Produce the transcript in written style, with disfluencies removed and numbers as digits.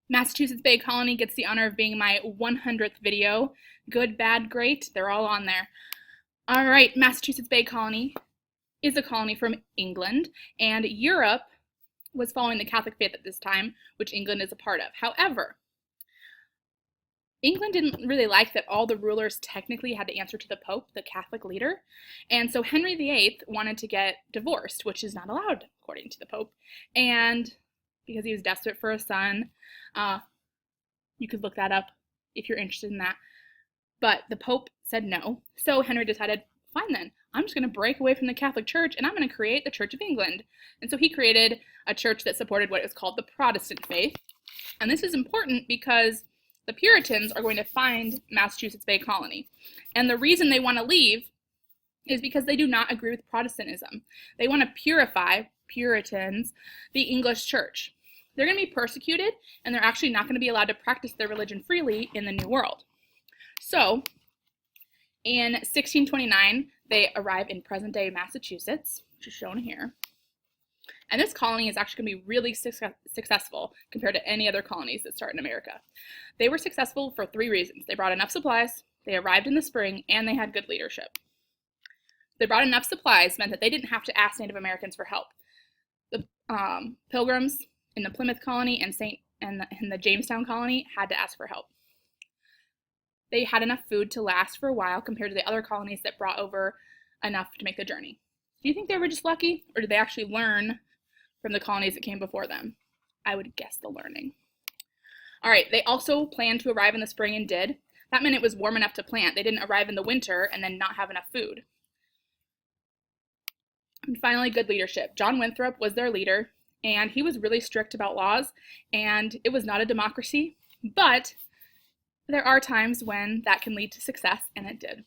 Massachusetts Bay Colony gets the honor of being my 100th video. Good, bad, great, they're all on there. All right, Massachusetts Bay Colony is a colony from England, and Europe was following the Catholic faith at this time, which England is a part of. However, England didn't really like that all the rulers technically had to answer to the Pope, the Catholic leader, and so Henry VIII wanted to get divorced, which is not allowed according to the Pope, and because he was desperate for a son, you could look that up if you're interested in that, but the Pope said no, so Henry decided, fine then, I'm just going to break away from the Catholic Church and I'm going to create the Church of England. And so he created a church that supported what was called the Protestant faith. And this is important because the Puritans are going to find Massachusetts Bay Colony. And the reason they want to leave is because they do not agree with Protestantism. They want to purify, Puritans, the English church. They're going to be persecuted, and they're actually not going to be allowed to practice their religion freely in the New World. So, in 1629, they arrive in present-day Massachusetts, which is shown here. And this colony is actually going to be really successful compared to any other colonies that start in America. They were successful for 3 reasons. They brought enough supplies, they arrived in the spring, and they had good leadership. They brought enough supplies meant that they didn't have to ask Native Americans for help. The Pilgrims in the Plymouth colony and the Jamestown colony had to ask for help. They had enough food to last for a while compared to the other colonies that brought over enough to make the journey. Do you think they were just lucky, or did they actually learn from the colonies that came before them? I would guess the learning. All right, they also planned to arrive in the spring and did. That meant it was warm enough to plant. They didn't arrive in the winter and then not have enough food. And finally, good leadership. John Winthrop was their leader, and he was really strict about laws, and it was not a democracy, but there are times when that can lead to success, and it did.